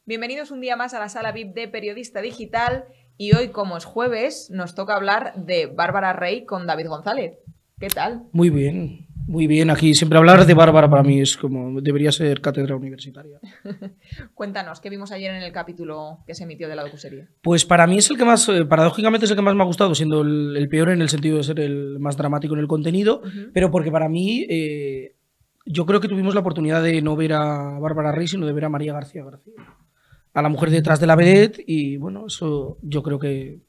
Bienvenidos un día más a la sala VIP de Periodista Digital y hoy, como es jueves, nos toca hablar de Bárbara Rey con David González. ¿Qué tal? Muy bien, muy bien. Aquí siempre hablar de Bárbara para mí es como debería ser cátedra universitaria. Cuéntanos, ¿qué vimos ayer en el capítulo que se emitió de la docuserie? Pues para mí es el que más, paradójicamente es el que más me ha gustado, siendo el peor en el sentido de ser el más dramático en el contenido, pero porque para mí yo creo que tuvimos la oportunidad de no ver a Bárbara Rey, sino de ver a María García García, a la mujer detrás de la vedette, y bueno, eso yo creo que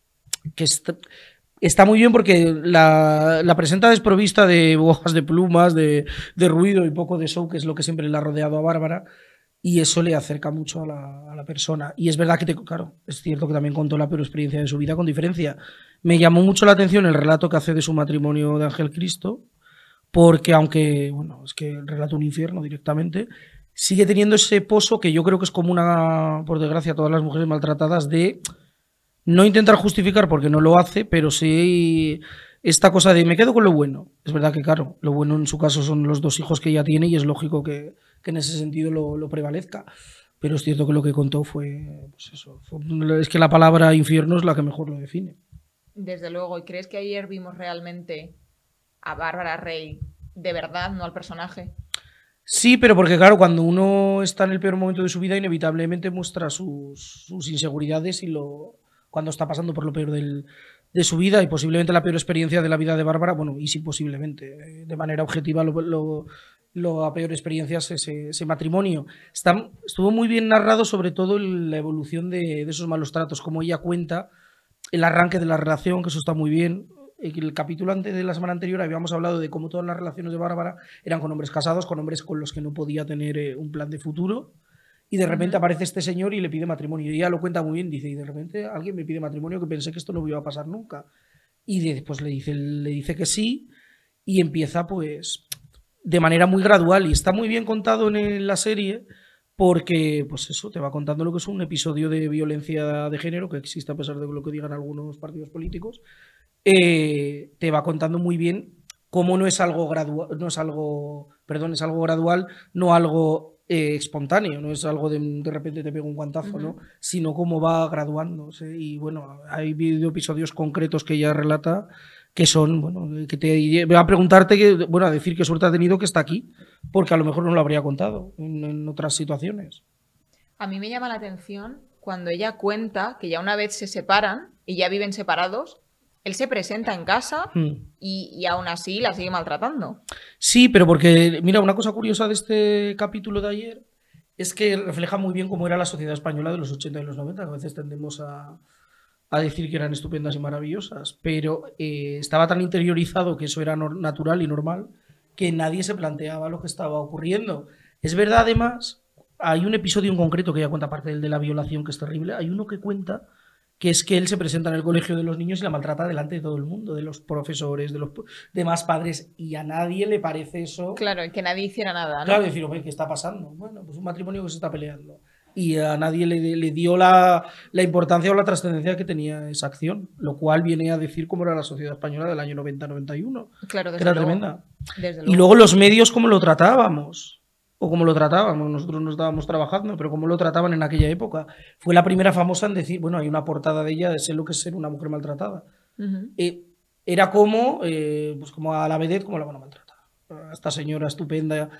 está muy bien porque la presenta desprovista de hojas de plumas, de ruido y poco de show, que es lo que siempre le ha rodeado a Bárbara, y eso le acerca mucho a la persona. Y es verdad que, claro, es cierto que también contó la peor experiencia de su vida, con diferencia. Me llamó mucho la atención el relato que hace de su matrimonio de Ángel Cristo, porque aunque, bueno, es que relata un infierno directamente, sigue teniendo ese pozo que yo creo que es común, por desgracia, a todas las mujeres maltratadas, de no intentar justificar porque no lo hace, pero sí esta cosa de me quedo con lo bueno. Es verdad que, claro, lo bueno en su caso son los dos hijos que ella tiene y es lógico que en ese sentido lo prevalezca. Pero es cierto que lo que contó fue, pues eso, es que la palabra infierno es la que mejor lo define. Desde luego, ¿y crees que ayer vimos realmente a Bárbara Rey de verdad, no al personaje? Sí, pero porque claro, cuando uno está en el peor momento de su vida, inevitablemente muestra sus inseguridades y cuando está pasando por lo peor de su vida y posiblemente la peor experiencia de la vida de Bárbara, bueno, y sí posiblemente, de manera objetiva, la peor experiencia es ese matrimonio. Estuvo muy bien narrado, sobre todo la evolución de esos malos tratos, como ella cuenta el arranque de la relación, que eso está muy bien. El capítulo antes de la semana anterior habíamos hablado de cómo todas las relaciones de Bárbara eran con hombres casados, con hombres con los que no podía tener un plan de futuro, y de repente aparece este señor y le pide matrimonio. Y ella lo cuenta muy bien, dice, y de repente alguien me pide matrimonio que pensé que esto no iba a pasar nunca. Y después le dice que sí, y empieza pues de manera muy gradual, y está muy bien contado en la serie, porque pues eso, te va contando lo que es un episodio de violencia de género, que existe a pesar de lo que digan algunos partidos políticos. Te va contando muy bien cómo no es algo gradual, es algo gradual, no algo espontáneo, no es algo de repente te pega un guantazo, ¿no? Sino cómo va graduándose. Y bueno, hay episodios concretos que ella relata que son, bueno, que te lleva a preguntarte, bueno, a decir qué suerte ha tenido que está aquí, porque a lo mejor no lo habría contado en otras situaciones. A mí me llama la atención cuando ella cuenta que ya una vez se separan y ya viven separados, él se presenta en casa y aún así la sigue maltratando. Sí, pero porque, mira, una cosa curiosa de este capítulo de ayer es que refleja muy bien cómo era la sociedad española de los 80 y los 90, que a veces tendemos a decir que eran estupendas y maravillosas, pero estaba tan interiorizado que eso era natural y normal que nadie se planteaba lo que estaba ocurriendo. Es verdad, además, hay un episodio en concreto que ya cuenta, aparte del de la violación, que es terrible, hay uno que cuenta que es que él se presenta en el colegio de los niños y la maltrata delante de todo el mundo, de los profesores, de los demás padres, y a nadie le parece eso. Claro, que nadie hiciera nada, ¿no? Claro, decir, ¿qué está pasando? Bueno, pues un matrimonio que se está peleando. Y a nadie le dio la importancia o la trascendencia que tenía esa acción, lo cual viene a decir cómo era la sociedad española del año 90-91, claro, que era luego, tremenda. Desde y luego los medios, cómo lo tratábamos. O cómo lo tratábamos, nosotros no estábamos trabajando, pero cómo lo trataban en aquella época. Fue la primera famosa en decir, bueno, hay una portada de ella de sé lo que es ser una mujer maltratada. Era como, pues como a la vedette, como la van a maltratar. A esta señora estupenda,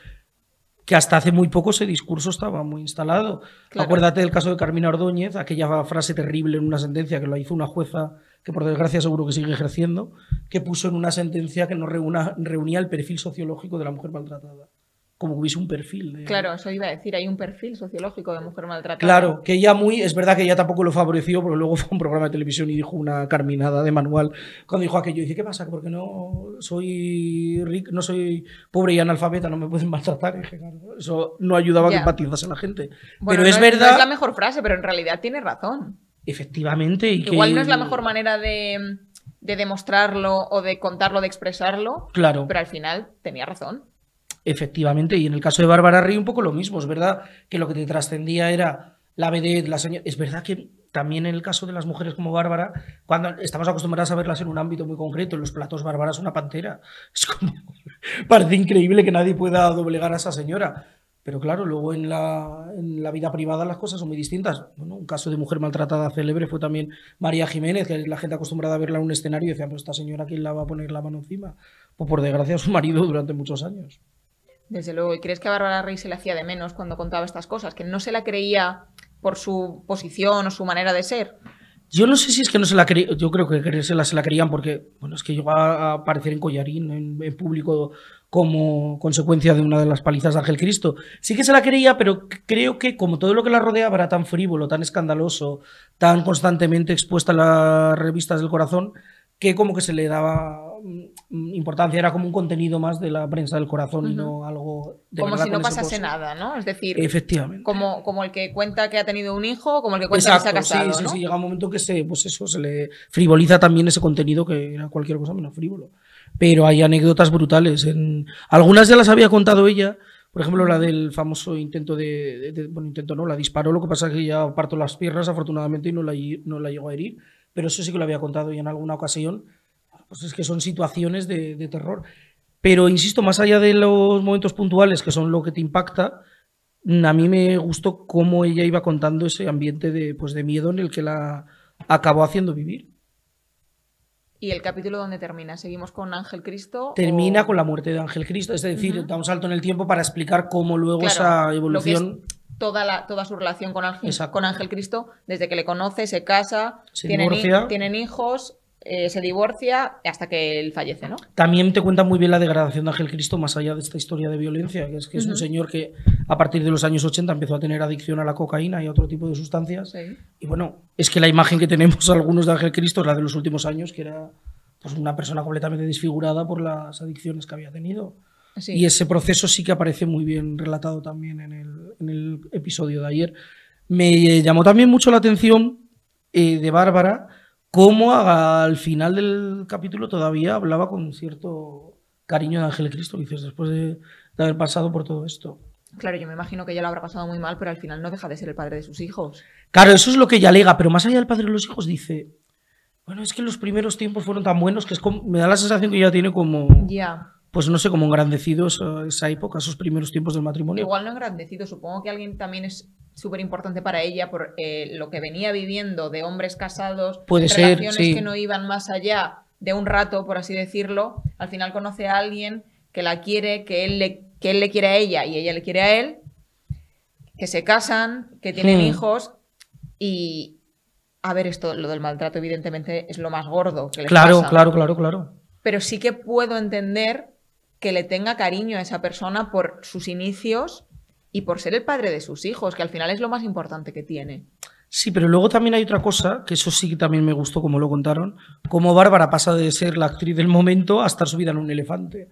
que hasta hace muy poco ese discurso estaba muy instalado. Claro. Acuérdate del caso de Carmina Ordóñez, aquella frase terrible en una sentencia que lo hizo una jueza, que por desgracia seguro que sigue ejerciendo, que puso en una sentencia que no reunía el perfil sociológico de la mujer maltratada. Como hubiese un perfil. Claro, eso iba a decir, hay un perfil sociológico de mujer maltratada. Claro, que ella es verdad que ella tampoco lo favoreció, porque luego fue a un programa de televisión y dijo una carminada de manual, cuando dijo aquello, dice, ¿qué pasa? Porque no soy no soy pobre y analfabeta, no me pueden maltratar. Y dije, claro, eso no ayudaba a que empatizase a la gente. Bueno, pero es verdad. No es la mejor frase, pero en realidad tiene razón. Efectivamente. Igual no es la mejor manera de demostrarlo o de contarlo, de expresarlo. Claro. Pero al final tenía razón. Efectivamente, y en el caso de Bárbara Rey un poco lo mismo, es verdad que lo que te trascendía era la vedette, la señora. Es verdad que también en el caso de las mujeres como Bárbara, cuando estamos acostumbrados a verlas en un ámbito muy concreto, en los platos Bárbara es una pantera. Es como, parece increíble que nadie pueda doblegar a esa señora. Pero claro, luego en la vida privada las cosas son muy distintas. Bueno, un caso de mujer maltratada célebre fue también María Jiménez, que la gente acostumbrada a verla en un escenario y decía, pues esta señora, ¿quién la va a poner la mano encima? Pues por desgracia su marido durante muchos años. Desde luego. ¿Y crees que a Bárbara Rey se le hacía de menos cuando contaba estas cosas? ¿Que no se la creía por su posición o su manera de ser? Yo no sé si es que no se la creían, yo creo que se la creían porque, bueno, es que llegó a aparecer en Collarín, en público, como consecuencia de una de las palizas de Ángel Cristo. Sí que se la creía, pero creo que como todo lo que la rodeaba era tan frívolo, tan escandaloso, tan constantemente expuesta en las revistas del corazón, que como que se le daba importancia, era como un contenido más de la prensa del corazón y no algo de como verdad si no con ese pasase pozo. nada, ¿no? Es decir, efectivamente. Como el que cuenta que ha tenido un hijo, como el que cuenta que se ha casado, sí, ¿no? sí, llega un momento que se le frivoliza también ese contenido que era cualquier cosa menos frívolo. Pero hay anécdotas brutales. Algunas ya las había contado ella. Por ejemplo, la del famoso intento bueno, intento no, la disparó, lo que pasa es que ya parto las piernas, afortunadamente, y no la llegó a herir. Pero eso sí que lo había contado y en alguna ocasión. Pues es que son situaciones de terror. Pero, insisto, más allá de los momentos puntuales, que son lo que te impacta, a mí me gustó cómo ella iba contando ese ambiente de miedo en el que la acabó haciendo vivir. ¿Y el capítulo dónde termina? ¿Seguimos con Ángel Cristo? Termina con la muerte de Ángel Cristo, es decir, da un salto en el tiempo para explicar cómo luego esa evolución... Toda su relación con Ángel Cristo, desde que le conoce, se casa, divorcia. Tienen hijos, se divorcia hasta que él fallece, ¿no? También te cuenta muy bien la degradación de Ángel Cristo más allá de esta historia de violencia, que es un señor que a partir de los años 80 empezó a tener adicción a la cocaína y a otro tipo de sustancias. Sí. Y bueno, es que la imagen que tenemos algunos de Ángel Cristo es la de los últimos años, que era pues una persona completamente desfigurada por las adicciones que había tenido. Sí. Y ese proceso sí que aparece muy bien relatado también en el episodio de ayer. Me llamó también mucho la atención de Bárbara cómo al final del capítulo todavía hablaba con cierto cariño de Ángel Cristo, dices, después de haber pasado por todo esto. Claro, yo me imagino que ella lo habrá pasado muy mal, pero al final no deja de ser el padre de sus hijos. Claro, eso es lo que ella alega, pero más allá del padre de los hijos dice, bueno, es que los primeros tiempos fueron tan buenos que me da la sensación que ella tiene como... Pues no sé, como engrandecido esa época, esos primeros tiempos del matrimonio. Igual no engrandecido, supongo que alguien también es súper importante para ella por lo que venía viviendo de hombres casados, relaciones que no iban más allá de un rato, por así decirlo. Al final conoce a alguien que la quiere, que él le quiere a ella y ella le quiere a él, que se casan, que tienen hijos y... A ver, lo del maltrato evidentemente es lo más gordo que les pasa. Claro. Pero sí que puedo entender que le tenga cariño a esa persona por sus inicios y por ser el padre de sus hijos, que al final es lo más importante que tiene. Sí, pero luego también hay otra cosa, que eso sí que también me gustó como lo contaron, cómo Bárbara pasa de ser la actriz del momento a estar subida en un elefante.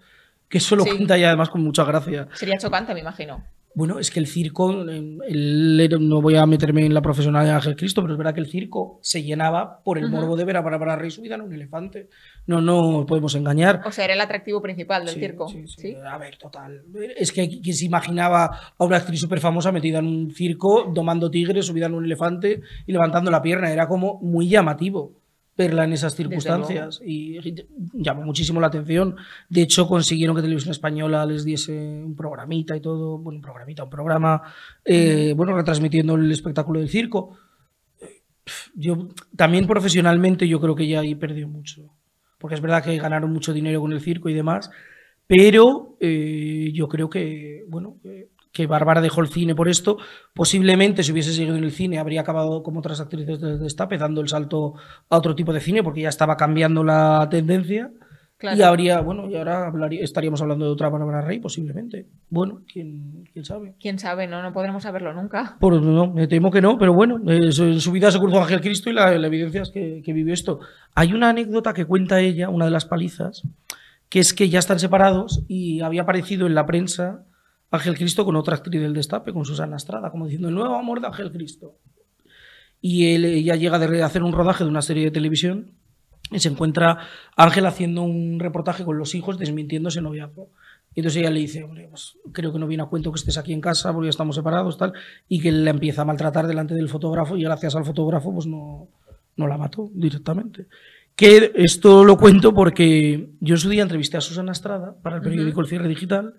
Que eso lo cuenta y además con mucha gracia. Sería chocante, me imagino. Bueno, es que el circo, no voy a meterme en la profesionalidad de Ángel Cristo, pero es verdad que el circo se llenaba por el morbo de ver a Bárbara Rey subida en un elefante. No podemos engañar. O sea, era el atractivo principal del circo. Sí. A ver, total. Es que quien se imaginaba a una actriz súper famosa metida en un circo, domando tigres, subida en un elefante y levantando la pierna. Era como muy llamativo verla en esas circunstancias y llamó muchísimo la atención. De hecho, consiguieron que Televisión Española les diese un programita y todo, bueno, un programa, retransmitiendo el espectáculo del circo. Yo también profesionalmente yo creo que ya ahí perdió mucho, porque es verdad que ganaron mucho dinero con el circo y demás, pero yo creo que, bueno, que Bárbara dejó el cine por esto. Posiblemente si hubiese seguido en el cine habría acabado como otras actrices de Destape dando el salto a otro tipo de cine porque ya estaba cambiando la tendencia. Claro. Y ahora estaríamos hablando de otra Bárbara Rey posiblemente. Bueno, ¿quién sabe? ¿Quién sabe? No podremos saberlo nunca. No, me temo que no, pero bueno, en su vida se cruzó Ángel Cristo y la evidencia es que vivió esto. Hay una anécdota que cuenta ella, una de las palizas, que es que ya están separados y había aparecido en la prensa Ángel Cristo con otra actriz del Destape, con Susana Estrada, como diciendo el nuevo amor de Ángel Cristo. Y ella llega de hacer un rodaje de una serie de televisión y se encuentra Ángel haciendo un reportaje con los hijos desmintiendo ese noviazgo. Y entonces ella le dice, hombre, pues creo que no viene a cuento que estés aquí en casa porque ya estamos separados, tal, y que la empieza a maltratar delante del fotógrafo y gracias al fotógrafo pues no la mató directamente. Que esto lo cuento porque yo en su día entrevisté a Susana Estrada para el periódico El Cierre Digital.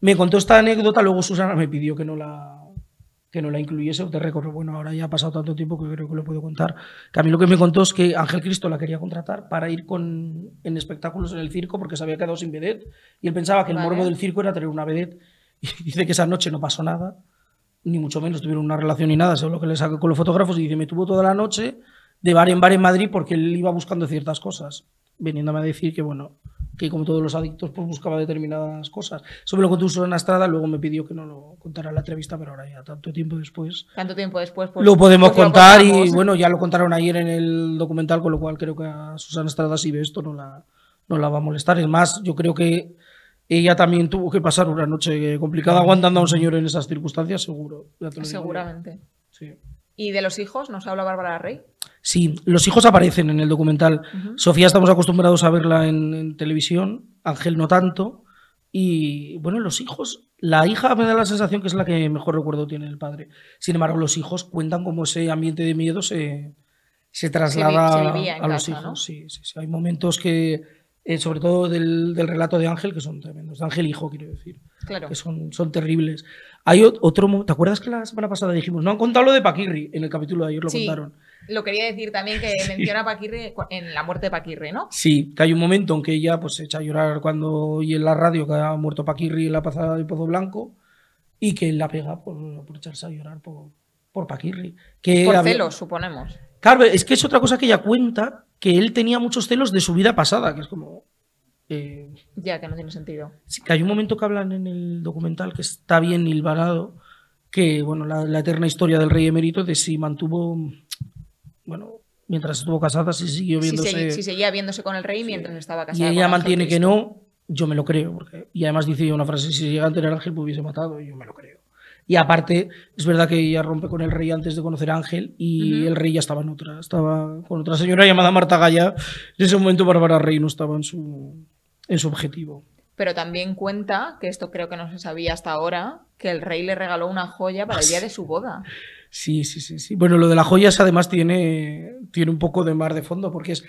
Me contó esta anécdota, luego Susana me pidió que no la incluyese, o te recuerdo, bueno, ahora ya ha pasado tanto tiempo que creo que lo puedo contar, que a mí lo que me contó es que Ángel Cristo la quería contratar para ir en espectáculos en el circo porque se había quedado sin vedette y él pensaba que el morbo del circo era tener una vedette y dice que esa noche no pasó nada, ni mucho menos tuvieron una relación ni nada, según lo que le saqué con los fotógrafos, y dice, me tuvo toda la noche de bar en bar en Madrid porque él iba buscando ciertas cosas, veniéndome a decir que, bueno, que como todos los adictos pues buscaba determinadas cosas. Eso me lo contó Susana Estrada, luego me pidió que no lo contara en la entrevista, pero ahora ya tanto tiempo después pues, lo podemos contar y bueno, ya lo contaron ayer en el documental, con lo cual creo que a Susana Estrada, si ve esto, no la va a molestar. Es más, yo creo que ella también tuvo que pasar una noche complicada aguantando a un señor en esas circunstancias, seguro. Seguramente. Sí. ¿Y de los hijos? ¿Nos habla Bárbara Rey? Sí, los hijos aparecen en el documental. Sofía estamos acostumbrados a verla en televisión, Ángel no tanto. Y bueno, los hijos, la hija me da la sensación que es la que mejor recuerdo tiene el padre. Sin embargo, los hijos cuentan cómo ese ambiente de miedo se traslada se vivía en a casa, los hijos. ¿no? Sí. Hay momentos que, sobre todo del relato de Ángel, que son tremendos. De Ángel hijo, quiero decir. Claro. Que son terribles. Hay otro. ¿Te acuerdas que la semana pasada dijimos, no han contado lo de Paquirri? En el capítulo de ayer lo contaron. Lo quería decir también, que menciona a Paquirri en la muerte de Paquirri, ¿no? Sí, que hay un momento en que ella pues, se echa a llorar cuando oye en la radio que ha muerto Paquirri en la pasada de Pozo Blanco y que él la pega por echarse a llorar por Paquirri. Por celos, suponemos. Claro, es que es otra cosa que ella cuenta, que él tenía muchos celos de su vida pasada, que es como... ya, que no tiene sentido. Sí, que hay un momento que hablan en el documental que está bien hilvanado, que bueno, la eterna historia del rey emérito, de si mantuvo... Bueno, mientras estuvo casada, si siguió viéndose... Si seguía viéndose con el rey mientras estaba casada. Y ella mantiene que no, yo me lo creo. Y además dice una frase, si llega a tener a Ángel, me hubiese matado, y yo me lo creo. Y aparte, es verdad que ella rompe con el rey antes de conocer a Ángel, y el rey ya estaba en otra. Estaba con otra señora llamada Marta Gaya. En ese momento Bárbara Rey no estaba en su objetivo. Pero también cuenta, que esto creo que no se sabía hasta ahora, que el rey le regaló una joya para el día de su boda. Sí. Bueno, lo de las joyas además tiene un poco de mar de fondo, porque es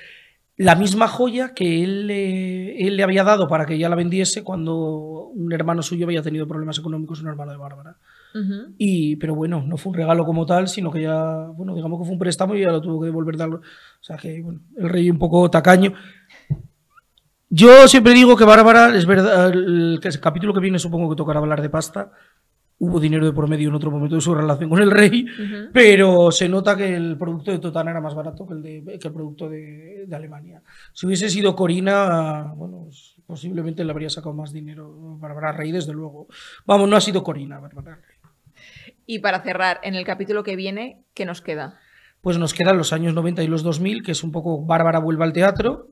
la misma joya que él le había dado para que ella la vendiese cuando un hermano suyo había tenido problemas económicos, un hermano de Bárbara. Pero bueno, no fue un regalo como tal, sino que ya, bueno, digamos que fue un préstamo y ya lo tuvo que devolver. O sea que, bueno, el rey un poco tacaño. Yo siempre digo que Bárbara, es verdad, el capítulo que viene supongo que tocará hablar de pasta. Hubo dinero de por medio en otro momento de su relación con el rey, pero se nota que el producto de Totana era más barato que el producto de Alemania. Si hubiese sido Corina, bueno, posiblemente le habría sacado más dinero Bárbara Rey, desde luego. Vamos, no ha sido Corina, Bárbara Rey. Y para cerrar, en el capítulo que viene, ¿qué nos queda? Pues nos quedan los años 90 y los 2000, que es un poco Bárbara vuelve al teatro.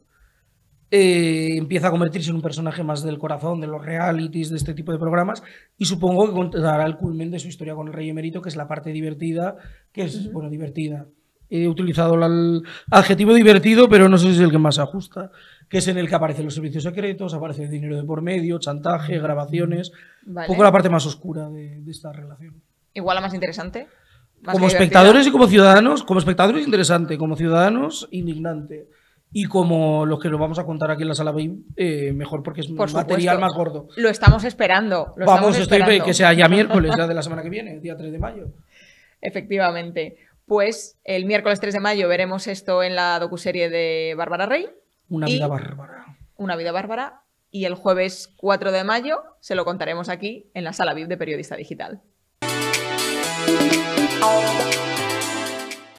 Empieza a convertirse en un personaje más del corazón, de los realities, de este tipo de programas, y supongo que contará el culmen de su historia con el rey emérito, que es la parte divertida, que es, bueno, divertida. He utilizado el adjetivo divertido, pero no sé si es el que más se ajusta, que es en el que aparecen los servicios secretos, aparece el dinero de por medio, chantaje, grabaciones, un poco la parte más oscura de esta relación. Igual la más interesante. Como espectadores y como ciudadanos, como espectadores interesante, como ciudadanos indignante. Y como los que lo vamos a contar aquí en la sala VIP, mejor porque es material más gordo. Lo estamos esperando. Estoy que sea ya miércoles, ya de la semana que viene, el día 3 de mayo. Efectivamente. Pues el miércoles 3 de mayo veremos esto en la docuserie de Bárbara Rey. Una vida bárbara. Una vida bárbara. Y el jueves 4 de mayo se lo contaremos aquí en la sala VIP de Periodista Digital.